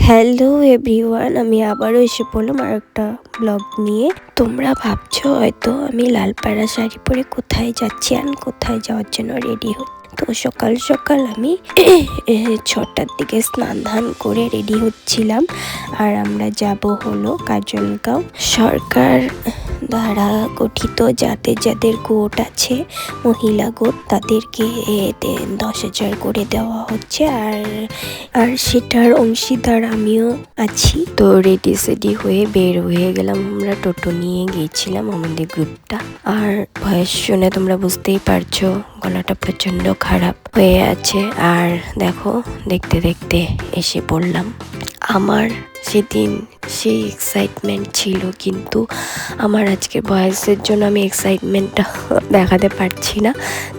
Hello everyone, আমি আবারও এসে পড়লাম আর একটা ব্লগ নিয়ে। তোমরা ভাবছো হয়তো আমি লালপাড়া শাড়ি পরে কোথায় যাচ্ছি আর কোথায় যাওয়ার জন্য রেডি হচ্ছি। তো সকাল সকাল আমি 6টার দিকে স্নান ধান করে রেডি হচ্ছিলাম। আর আমরা যাব হলো কাজলগাঁও। সরকার দ্বারা গঠিত যাদের যাদের গোট আছে, মহিলা গোট, তাদেরকে 10,000 করে দেওয়া হচ্ছে। আর সেটার অংশীদার আমিও আছি। তো রেডি সেডি হয়ে বের হয়ে গেলাম। আমরা টোটো নিয়ে গিয়েছিলাম আমাদের গ্রুপটা। আর ভয়েস শুনে তোমরা বুঝতেই পারছো গলাটা প্রচন্ড খারাপ হয়ে আছে। আর দেখো, দেখতে দেখতে এসে পড়লাম। আমার সেদিন সেই এক্সাইটমেন্ট ছিল, কিন্তু আমার আজকে ভয়েসের জন্য আমি এক্সাইটমেন্টটা দেখাতে পারছি না।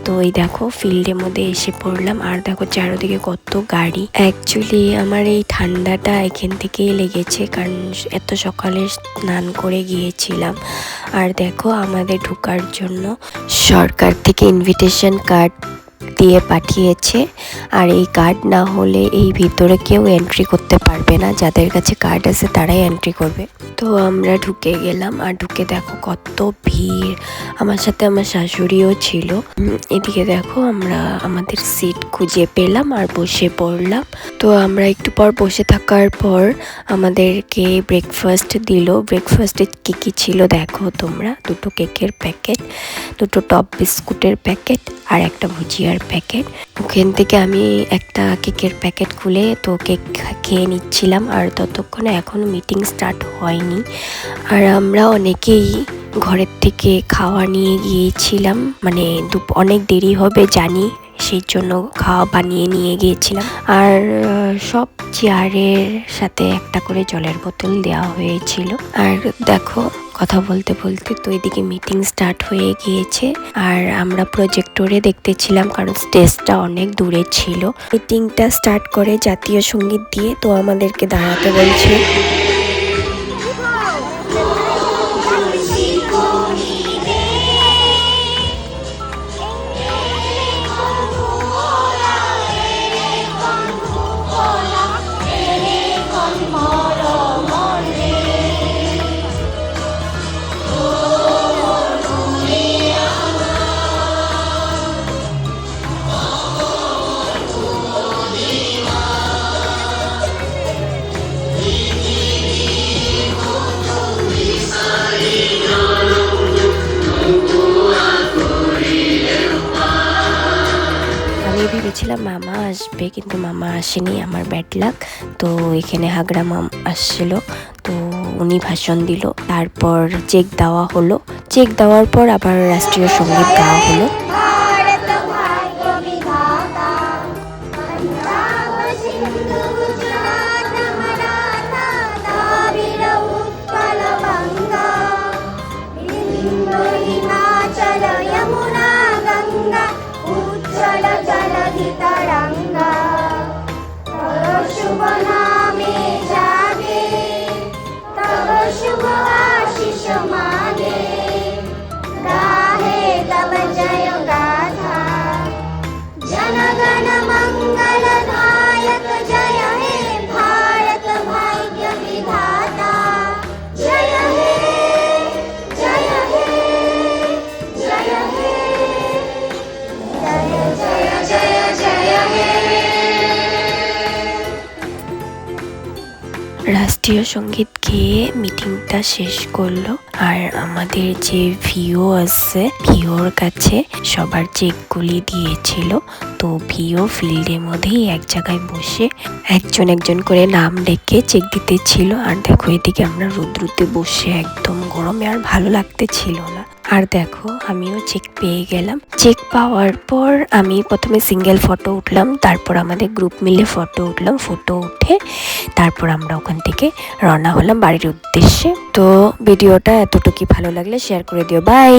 তো এই দেখো ফিল্ডের মধ্যে এসে পড়লাম। আর দেখো চারদিকে কত গাড়ি। অ্যাকচুয়ালি আমার এই ঠান্ডাটা এখান থেকেই লেগেছে, কারণ এত সকালে স্নান করে গিয়েছিলাম। আর দেখো আমাদের ঢোকার জন্য সরকার থেকে ইনভিটেশন কার্ড দিয়ে পাঠিয়েছে। আর এই কার্ড না হলে এই ভিতরে কেউ এন্ট্রি করতে পারবে না। যাদের কাছে কার্ড আছে তারাই এন্ট্রি করবে। তো আমরা ঢুকে গেলাম। আর ঢুকে দেখো কত ভিড়। আমার সাথে আমার শাশুড়িও ছিল। এদিকে দেখো আমরা আমাদের সিট খুঁজে পেলাম আর বসে পড়লাম। তো আমরা একটু পর বসে থাকার পর আমাদেরকে ব্রেকফাস্ট দিল। ব্রেকফাস্টে কী ছিল দেখো তোমরা। 2টো কেকের প্যাকেট, 2টো টপ বিস্কুটের প্যাকেট আর একটা ভুজিয়ার প্যাকেট। ওখান থেকে আমি একটা কেকের প্যাকেট খুলে তো কেক খেয়ে নিচ্ছিলাম। আর ততক্ষণে এখনও মিটিং স্টার্ট হয়নি। আর আমরা অনেকেই ঘরের থেকে খাওয়া নিয়ে গিয়েছিলাম, মানে অনেক দেরি হবে জানি, সেই জন্য খাওয়া বানিয়ে নিয়ে গিয়েছিলাম। আর সব চেয়ারের সাথে একটা করে জলের বোতল দেওয়া হয়েছিল। আর দেখো কথা বলতে বলতে তো এদিকে মিটিং স্টার্ট হয়ে গিয়েছে। আর আমরা প্রজেক্টরে দেখতেছিলাম, কারণ স্টেজটা অনেক দূরে ছিল। মিটিংটা স্টার্ট করে জাতীয় সঙ্গীত দিয়ে তো আমাদেরকে দাঁড়াতে বলছে। আমি ভেবেছিলাম মামা আসবে, কিন্তু মামা আসেনি, আমার ব্যাড লাক। তো এখানে হাগড়া মাম আসছিল, তো উনি ভাষণ দিল। তারপর চেক দেওয়া হলো। চেক দেওয়ার পর আবার রাষ্ট্রীয় সঙ্গীত গাওয়া হলো। রাষ্ট্রীয় সঙ্গীত গেয়ে মিটিংটা শেষ করলো। আর আমাদের যে ভিও আছে, ভিওর কাছে সবার চেকগুলি দিয়েছিল। তো ভিও ফিল্ডের মধ্যেই এক জায়গায় বসে একজন একজন করে নাম ডেকে চেক দিতেছিল। আর দেখো এদিকে আমরা রোদ্রুতে বসে একদম গরমে আর ভালো লাগতেছিল না। আর দেখো আমিও চেক পেয়ে গেলাম। চেক পাওয়ার পর আমি প্রথমে সিঙ্গেল ফটো উঠলাম, তারপর আমাদের গ্রুপ মিলে ফটো উঠলাম। ফটো উঠে তারপর আমরা ওখান থেকে রওনা হলাম বাড়ির উদ্দেশ্যে। তো ভিডিওটা এতটুকুই, ভালো লাগলে শেয়ার করে দিও। বাই।